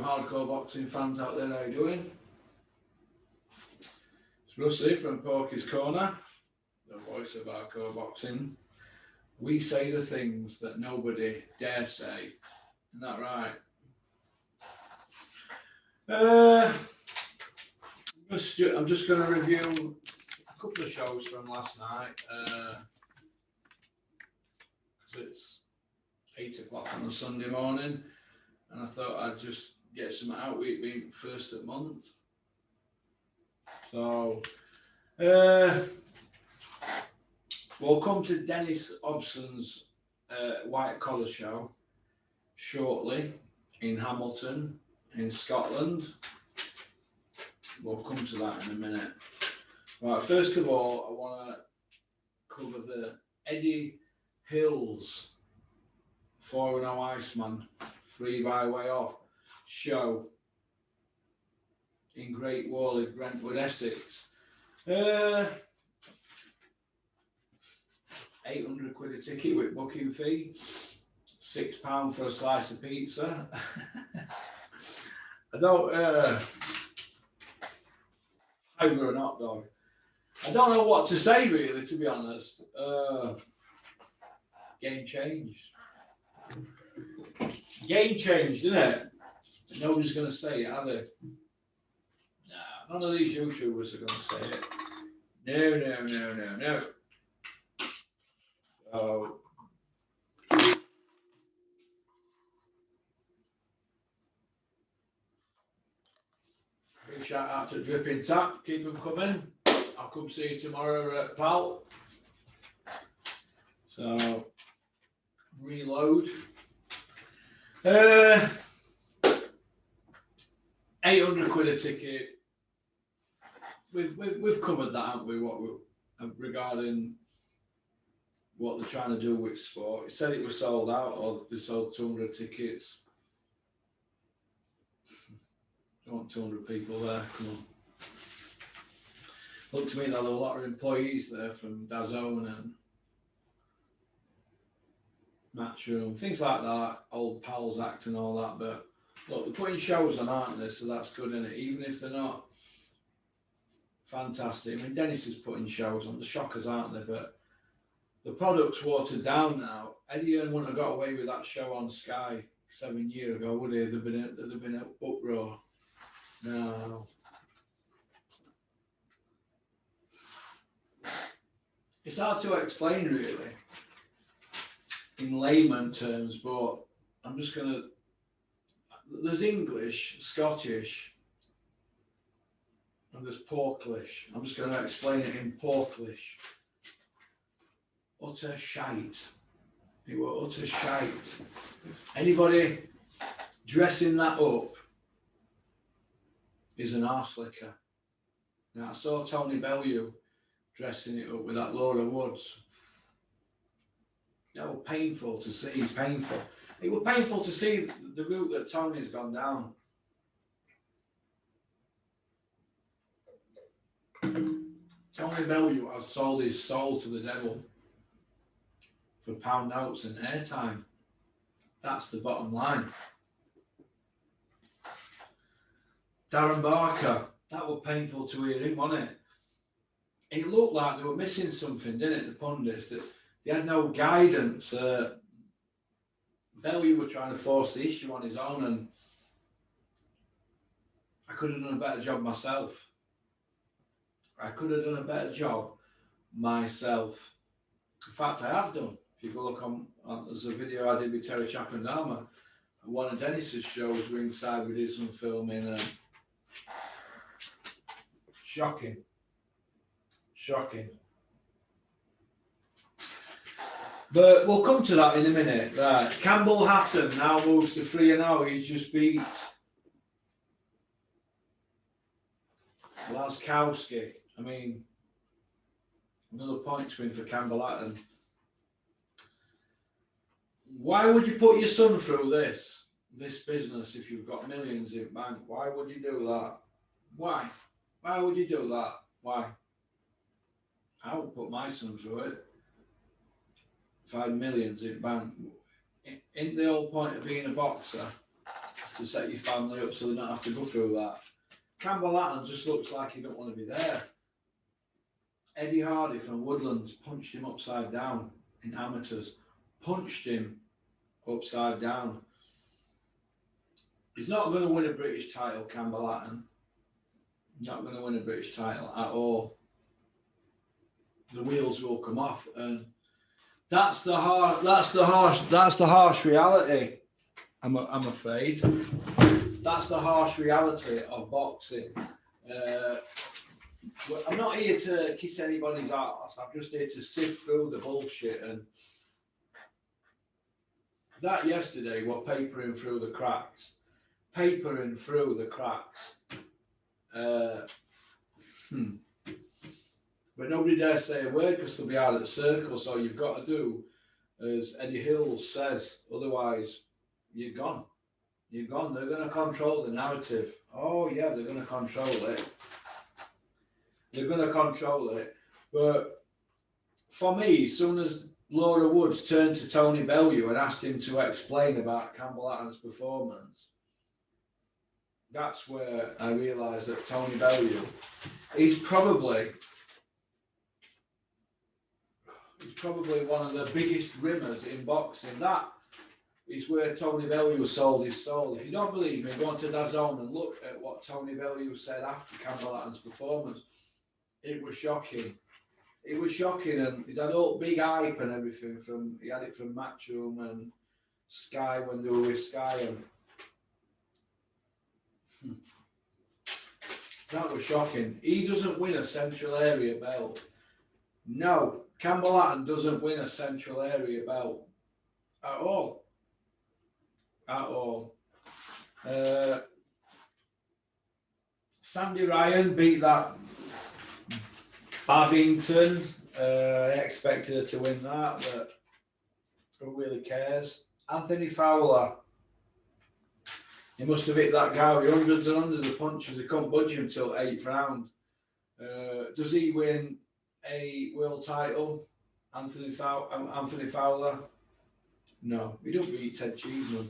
hardcore boxing fans out there, how you doing? It's Rusty from Porky's Corner, the voice of hardcore boxing. We say the things that nobody dare say. Isn't that right? I'm just going to review a couple of shows from last night. Because it's 8 o'clock on a Sunday morning, and I thought I'd just get some out with it being first of the month. So, we'll come to Dennis Hobson's White Collar show shortly in Hamilton, in Scotland. We'll come to that in a minute. Right, first of all, I want to cover the Eddie Hills 4-0 Iceman 3 by way of show in Great Whalley, Brentwood, Essex. 800 quid a ticket with booking fee, £6 for a slice of pizza. I don't over an hot dog. I don't know what to say really, to be honest. Game changed. Game changed, didn't it? Nobody's going to say it, are they? Nah, none of these YouTubers are going to say it. No. So, big shout out to Dripping Tap. Keep them coming. I'll come see you tomorrow at Pal. So, reload. 800 quid a ticket. We've covered that, haven't we? Regarding what they're trying to do with sport. It said it was sold out, or they sold 200 tickets. I want 200 people there. Come on. Looked to me that there were a lot of employees there from DAZN and MATCHROOM, things like that, Old Pals Act and all that. But look, they're putting shows on, aren't they? So that's good, isn't it? Even if they're not fantastic. I mean, Dennis is putting shows on. The shockers, aren't they? But the product's watered down now. Eddie Hearn wouldn't have got away with that show on Sky 7 years ago, would he? There'd been an uproar. No. It's hard to explain, really, in layman terms, but I'm just going to... There's English, Scottish, and there's Porklish. I'm just going to explain it in Porklish. Utter shite. It was utter shite. Anybody dressing that up is an arse licker. Now, I saw Tony Bellew dressing it up with that Laura Woods. That was painful to see, painful. It was painful to see the route that Tony's gone down. Tony Bellew has sold his soul to the devil for pound notes and airtime. That's the bottom line. Darren Barker, that was painful to hear him, wasn't it? It looked like they were missing something, didn't it, the pundits? That they had no guidance. Bellew were trying to force the issue on his own, and I could have done a better job myself. I could have done a better job myself. In fact, I have done. If you go look on there's a video I did with Terry Chappendama at one of Dennis's shows ringside. We did some filming. Shocking. But we'll come to that in a minute. Right. Campbell Hatton now moves to 3-0. He's just beat Laskowski. I mean, another point win for Campbell Hatton. Why would you put your son through this business if you've got millions in bank? Why would you do that? Why? Why would you do that? Why? I would put my son through it if I had millions in bank. Isn't the whole point of being a boxer is to set your family up so they don't have to go through that. Campbell Latin just looks like he don't want to be there. Eddie Hardy from Woodlands punched him upside down in amateurs. Punched him upside down. He's not going to win a British title, Campbell Latin. Not going to win a British title at all. The wheels will come off, and that's the harsh reality. I'm afraid. That's the harsh reality of boxing. I'm not here to kiss anybody's ass. I'm just here to sift through the bullshit, and that yesterday was papering through the cracks. Papering through the cracks. But nobody dares say a word because they'll be out of the circle. So you've got to do as Eddie Hills says, otherwise you're gone. You're gone. They're going to control the narrative. Oh yeah, they're going to control it. They're going to control it. But for me, as soon as Laura Woods turned to Tony Bellew and asked him to explain about Campbell Latin's performance, that's where I realised that Tony Bellew is probably one of the biggest rimmers in boxing. That is where Tony Bellew sold his soul. If you don't believe me, go on to DAZN and look at what Tony Bellew said after Campbell Latin's performance. It was shocking. It was shocking, and he's had all big hype and everything he had it from Matchroom and Sky when they were with Sky, and that was shocking. He doesn't win a Central Area belt. No, Campbell Latin doesn't win a Central Area belt at all. At all. Sandy Ryan beat that Bavington. I expected her to win that, but who really cares? Anthony Fowler. He must have hit that guy with hundreds and hundreds of punches. He couldn't budge him till 8th round. Does he win a world title, Anthony Fowler? No, he don't beat Ted Cheeseman.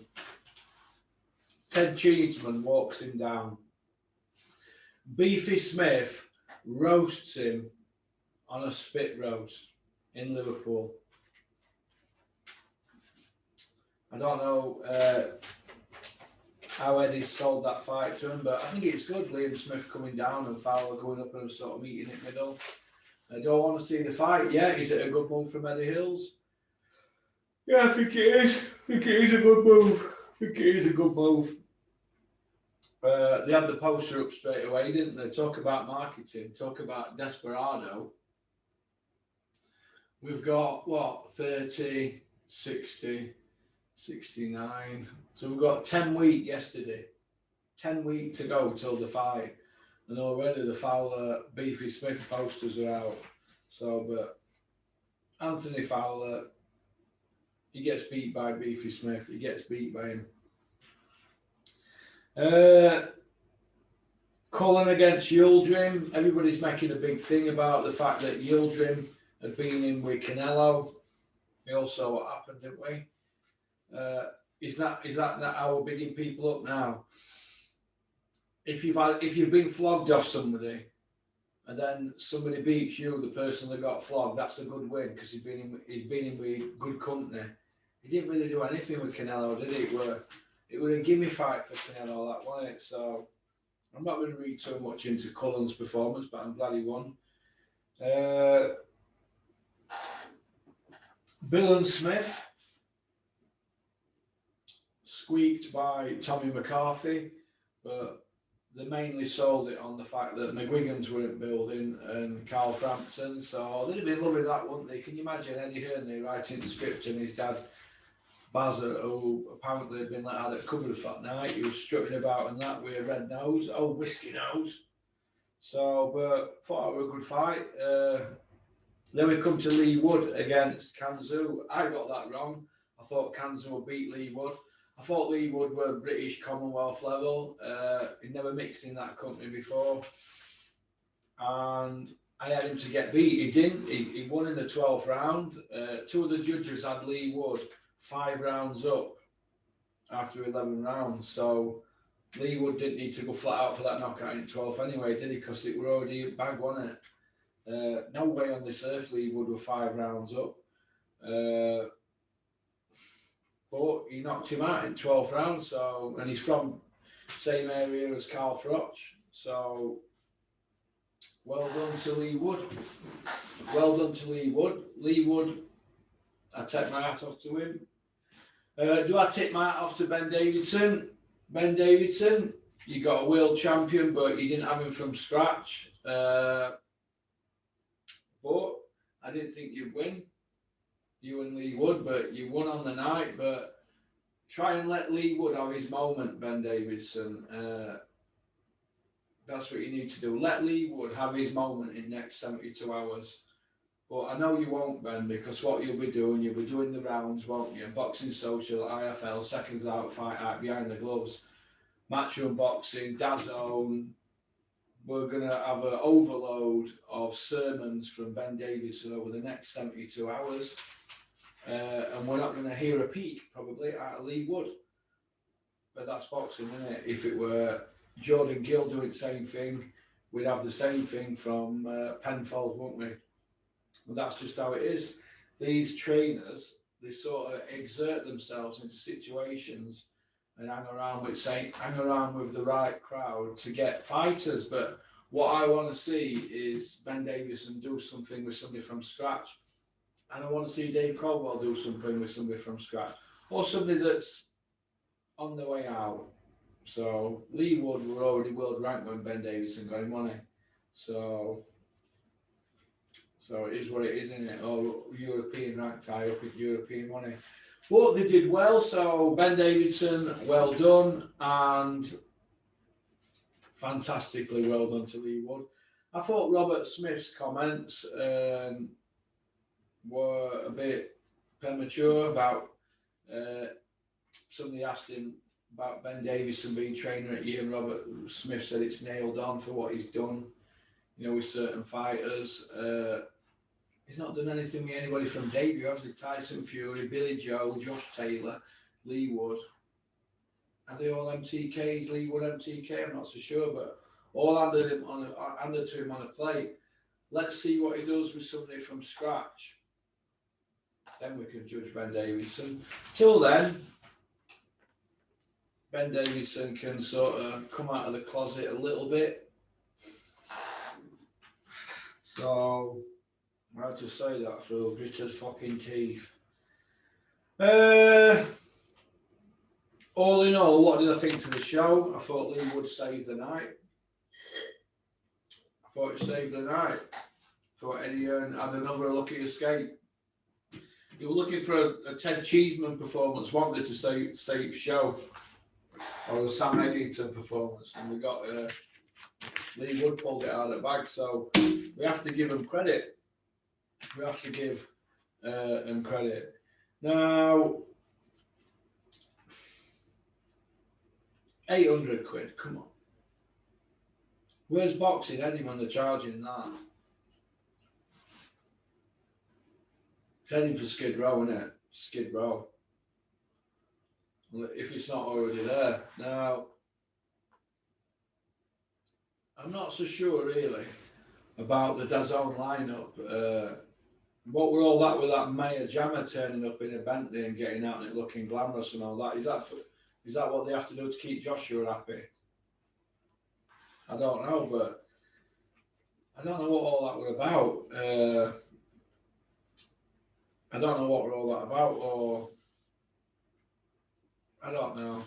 Ted Cheeseman walks him down. Beefy Smith roasts him on a spit roast in Liverpool. I don't know how Eddie sold that fight to him, but I think it's good. Liam Smith coming down and Fowler going up and sort of meeting in the middle. I don't want to see the fight. Yeah, is it a good move from Eddie Hills? Yeah, I think it is. I think it is a good move. They had the poster up straight away, didn't they? Talk about marketing, talk about Desperado. We've got, what, 30, 60, 69. So we've got 10 weeks yesterday. 10 weeks to go till the fight. And already the Fowler Beefy Smith posters are out. So, but Anthony Fowler, he gets beat by Beefy Smith. He gets beat by him. Cullen against Yildirim. Everybody's making a big thing about the fact that Yildirim had been in with Canelo. We all saw what happened, didn't we? Is that not how we're bigging people up now? If you've been flogged off somebody, and then somebody beats you, the person that got flogged, that's a good win because he's been in with good company. He didn't really do anything with Canelo, did he? It was a gimme fight for Canelo, that wasn't it? So I'm not going to read too much into Cullen's performance, but I'm glad he won. Bill and Smith squeaked by Tommy McCarthy, but they mainly sold it on the fact that McGuigan's weren't building and Carl Frampton, so they'd have been loving that, wouldn't they? Can you imagine Eddie Hearn writing the script and his dad Bazza, who apparently had been let out at the cupboard that night, he was strutting about and that with a red nose, old whiskey nose. So, but thought it was a good fight. Then we come to Lee Wood against Kanzu. I got that wrong. I thought Kanzu would beat Lee Wood. I thought Lee Wood were British Commonwealth level. He never mixed in that company before. And I had him to get beat. He didn't. He won in the 12th round. Two of the judges had Lee Wood 5 rounds up after 11 rounds. So Lee Wood didn't need to go flat out for that knockout in 12th anyway, did he? Because it were already a bag, wasn't it? No way on this earth Lee Wood were 5 rounds up. But he knocked him out in 12th round, so, and he's from same area as Carl Froch, so well done to Lee Wood. Well done to Lee Wood. Lee Wood, I take my hat off to him. Do I take my hat off to Ben Davidson? Ben Davidson, you got a world champion, but you didn't have him from scratch. But I didn't think you'd win, you and Lee Wood, but you won on the night. But try and let Lee Wood have his moment, Ben Davidson. That's what you need to do. Let Lee Wood have his moment in the next 72 hours. But I know you won't, Ben, because what you'll be doing the rounds, won't you? Boxing Social, IFL, Seconds Out, Fight Out, Behind the Gloves, Matchroom Boxing, DAZN. We're going to have an overload of sermons from Ben Davidson over the next 72 hours. And we're not going to hear a peek, probably, out of Lee Wood. But that's boxing, isn't it? If it were Jordan Gill doing the same thing, we'd have the same thing from Penfold, wouldn't we? Well, that's just how it is. These trainers, they sort of exert themselves into situations and hang around with the right crowd to get fighters. But what I want to see is Ben Davison do something with somebody from scratch. And I want to see Dave Caldwell do something with somebody from scratch. Or somebody that's on the way out. So Lee Wood were already world ranked when Ben Davison got him money. So it is what it is, isn't it? Oh, European ranked high up at European money. But they did well, so Ben Davidson, well done, and fantastically well done to Lee Wood. I thought Robert Smith's comments were a bit premature about somebody asked him about Ben Davison being trainer at you, and Robert Smith said it's nailed on for what he's done, you know, with certain fighters. He's not done anything with anybody from debut, has he? Tyson Fury, Billy Joe, Josh Taylor, Lee Wood. Are they all MTKs? Lee Wood MTK? I'm not so sure, but all handed to him on a plate. Let's see what he does with somebody from scratch. Then we can judge Ben Davison. Till then, Ben Davison can sort of come out of the closet a little bit. So I had to say that through gritted fucking teeth. All in all, what did I think to the show? I thought Lee Wood saved the night. I thought he saved the night. I thought Eddie Hearn had another lucky escape. You were looking for a Ted Cheeseman performance, wanted to save show, or a Sam Eggington performance, and we got Lee Wood pulled it out of the bag. So we have to give him credit. We have to give him credit. Now, 800 quid, come on. Where's Boxing Eddie when they're charging that? It's heading for Skid Row, isn't it? Skid Row. If it's not already there. Now, I'm not so sure really about the DAZN lineup. What were all that with that Maya Jammer turning up in a Bentley and getting out and it looking glamorous and all that? Is that what they have to do to keep Joshua happy? I don't know, but I don't know what all that were about. I don't know what were all that about, or I don't know.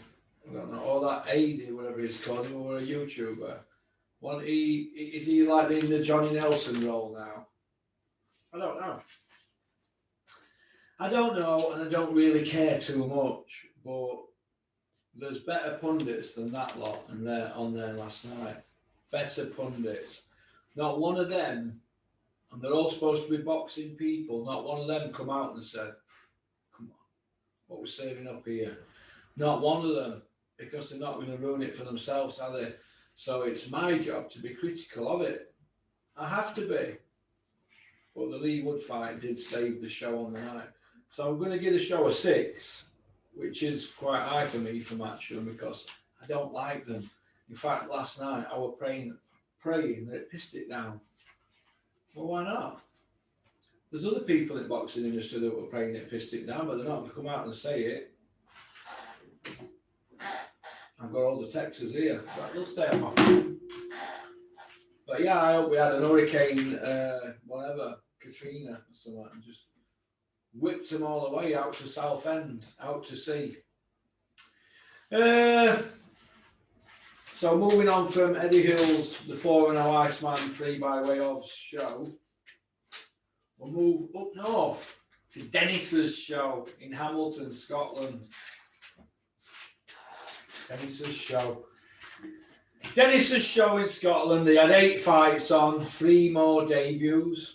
Or that AD, whatever he's called, he was a YouTuber. Is he like in the Johnny Nelson role now? I don't know. And I don't really care too much, but there's better pundits than that lot and they're on there last night. Better pundits. Not one of them, and they're all supposed to be boxing people, not one of them come out and said, come on, what we're saving up here. Not one of them, because they're not going to ruin it for themselves, are they? So it's my job to be critical of it. I have to be. But the Lee Wood fight did save the show on the night. So I'm going to give the show a 6, which is quite high for me for Matchroom, because I don't like them. In fact, last night I was praying that it pissed it down. Well, why not? There's other people in the boxing industry that were praying it pissed it down, but they're not going to come out and say it. I've got all the textures here, but they'll stay on my phone. But yeah, I hope we had an hurricane, whatever, Katrina or something, and just whipped them all away out to Southend, out to sea. So moving on from Eddie Hill's The 4-0 Iceman 3 by way of show, we'll move up north to Dennis's show in Hamilton, Scotland. Dennis's show. Dennis's show in Scotland, they had 8 fights on, 3 more debuts.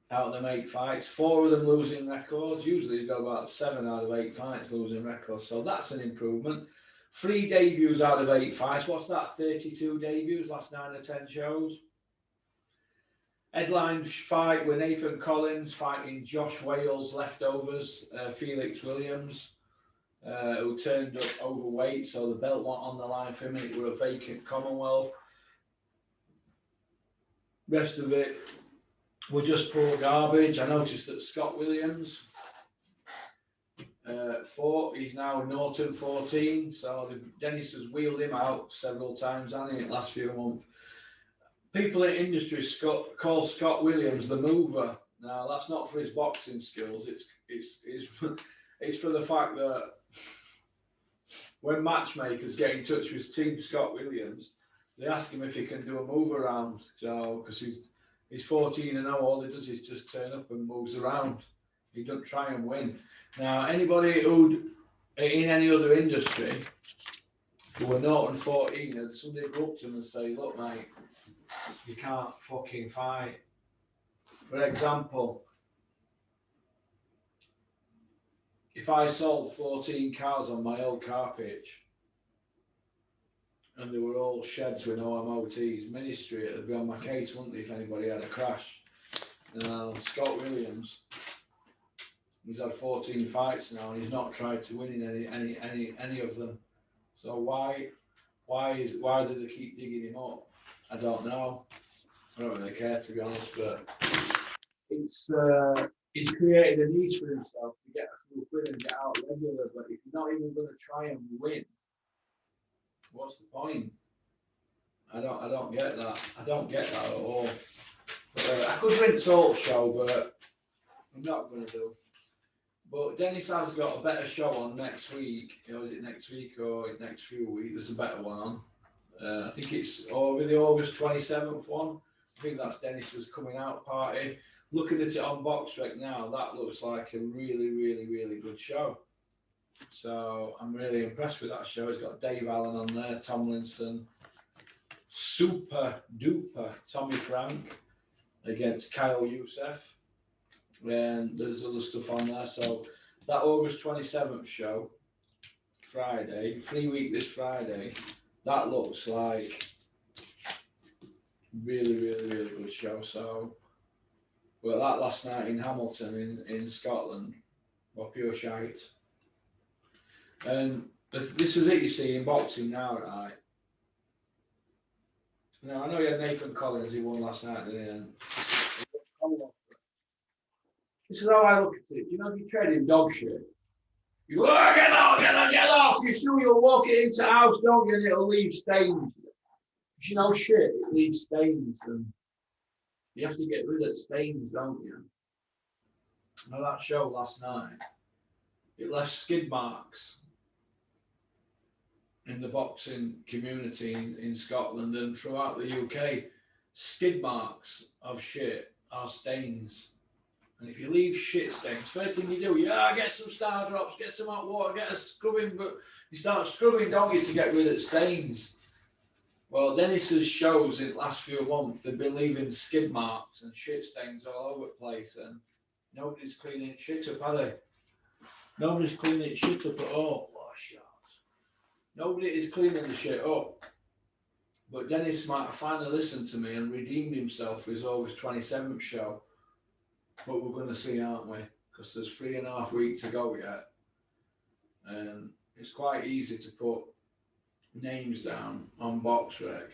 Out of them 8 fights, 4 of them losing records. Usually you've got about 7 out of 8 fights losing records, so that's an improvement. 3 debuts out of 8 fights. What's that? 32 debuts, last 9 or 10 shows. Headline fight with Nathan Collins fighting Josh Wales, leftovers, Felix Williams, who turned up overweight, so the belt went on the line for him, and it was a vacant Commonwealth. Rest of it were just poor garbage. I noticed that Scott Williams fought. He's now Norton 14, so Dennis has wheeled him out several times, hasn't he, in the last few months. People in the industry call Scott Williams the mover. Now, that's not for his boxing skills. It's for the fact that when matchmakers get in touch with Team Scott Williams, they ask him if he can do a move around. So, because he's 14-0, all he does is just turn up and moves around. He doesn't try and win. Now, anybody who in any other industry who were Norton 14, and somebody go up to him and say, look, mate, you can't fucking fight. For example, if I sold 14 cars on my old car pitch and they were all sheds with no MOTs, Ministry would be on my case, wouldn't they, if anybody had a crash. Now, Scott Williams, he's had 14 fights now and he's not tried to win in any of them. So why do they keep digging him up? I don't know. I don't really care, to be honest, but he's created a niche for himself to get a few quid and get out regular. But if you're not even going to try and win, what's the point? I don't get that. I don't get that at all. But, I could win Talk Show, but I'm not going to do. But Dennis has got a better show on next week. Is it next week or next few weeks? There's a better one on. I think it's over the August 27th one. I think that's Dennis's coming out party. Looking at it on BoxRec now, that looks like a really, really, really good show. So I'm really impressed with that show. It's got Dave Allen on there, Tomlinson, super duper Tommy Frank against Kyle Youssef. And there's other stuff on there. So that August 27th show, Friday, 3 week this Friday, that looks like really, really, really good show. So, well, that last night in Hamilton in Scotland was pure shite. And this is it, you see, in boxing now, right? Now, I know you had Nathan Collins, he won last night, didn't he? This is how I look at it. You know, if you trade in dog shit, you go, oh, get off. You still, you'll walk it into the house, don't you, and it'll leave stains. Because you know shit, it leaves stains, and you have to get rid of stains, don't you? Now, that show last night, it left skid marks in the boxing community in Scotland and throughout the UK. Skid marks of shit are stains. And if you leave shit stains, first thing you do, get some star drops, get some hot water, get a scrubbing, but you start scrubbing, don't you, to get rid of stains. Well, Dennis's shows in the last few months, they've been leaving skid marks and shit stains all over the place, and nobody's cleaning shit up, are they? Nobody's cleaning shit up at all. Oh, shots. Nobody is cleaning the shit up. But Dennis might have finally listened to me and redeemed himself for his August 27th show. But we're going to see, aren't we? Because there's 3.5 weeks to go yet. And it's quite easy to put names down on box rec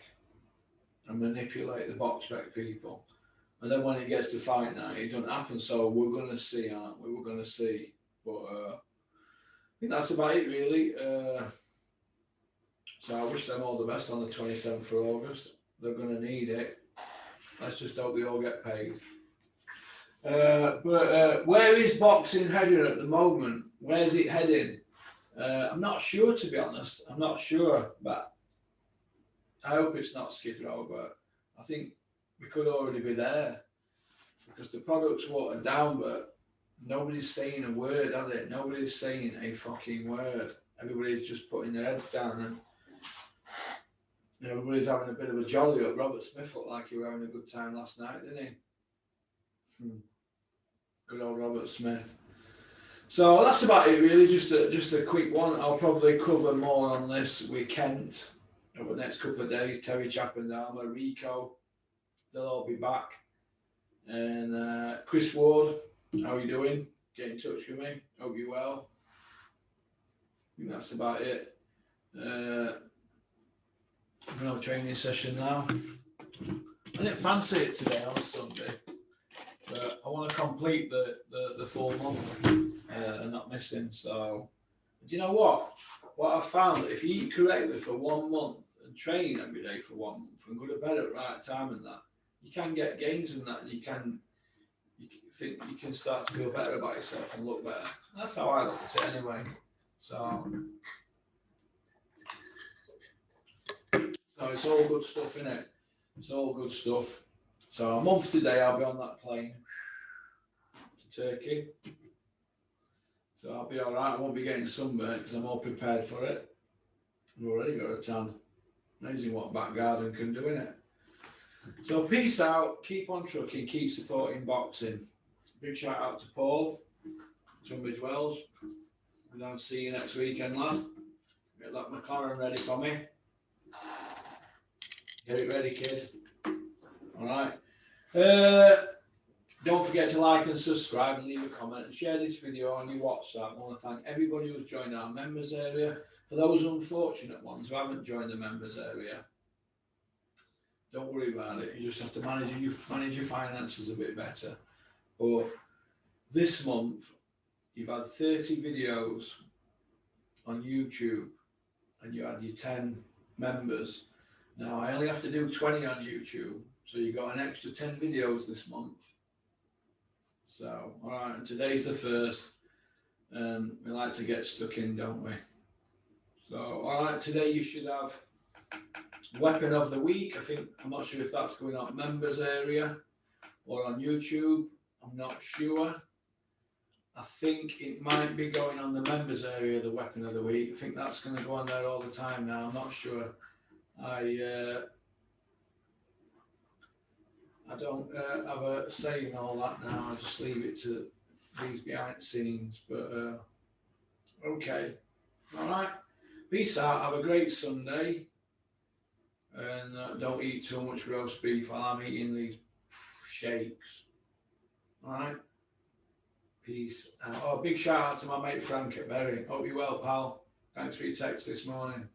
and manipulate the box rec people. And then when it gets to fight night, it doesn't happen. So we're going to see, aren't we? We're going to see. But I think that's about it, really. So I wish them all the best on the 27th of August. They're going to need it. Let's just hope they all get paid. But where is boxing heading at the moment? Where's it heading? I'm not sure, to be honest. I'm not sure, but I hope it's not Skid Row, but I think we could already be there because the product's watered down, but nobody's saying a word, are they? Nobody's saying a fucking word. Everybody's just putting their heads down and everybody's having a bit of a jolly up. Robert Smith looked like he was having a good time last night, didn't he? Good old Robert Smith. So that's about it, really. Just a quick one. I'll probably cover more on this with Kent over the next couple of days. Terry Chappendama, Rico, they'll all be back. And Chris Ward, how are you doing? Get in touch with me. Hope you're well. I think that's about it. I'm going to have a training session now. I didn't fancy it today on Sunday, but I want to complete the full month and not missing. So, do you know what? What I've found, that if you eat correctly for 1 month and train every day for 1 month and go to bed at the right time and that, you can get gains in that. You can start to feel better about yourself and look better. That's how I look at it anyway. So it's all good stuff, innit? It's all good stuff. So a month today, I'll be on that plane to Turkey. So I'll be all right. I won't be getting sunburnt because I'm all prepared for it. I've already got a tan. Amazing what back garden can do, innit? So peace out. Keep on trucking. Keep supporting boxing. Big shout out to Paul, Tunbridge Wells. And I'll see you next weekend, lad. Get that McLaren ready for me. Get it ready, kid. All right. Don't forget to like and subscribe and leave a comment and share this video on your WhatsApp. I want to thank everybody who's joined our members area. For those unfortunate ones who haven't joined the members area, don't worry about it. You just have to manage your finances a bit better. But this month, you've had 30 videos on YouTube and you had your 10 members. Now, I only have to do 20 on YouTube, so you got an extra 10 videos this month. So, all right, and today's the first. We like to get stuck in, don't we? So, all right, today you should have Weapon of the Week. I'm not sure if that's going on members area or on YouTube. I'm not sure. I think it might be going on the members area, the Weapon of the Week. I think that's going to go on there all the time now. I'm not sure. I don't have a say in all that now. I just leave it to these behind the scenes. But okay, all right. Peace out. Have a great Sunday, and don't eat too much roast beef while I'm eating these shakes. All right. Peace out. Oh, big shout out to my mate Frank at Berry. Hope you're well, pal. Thanks for your text this morning.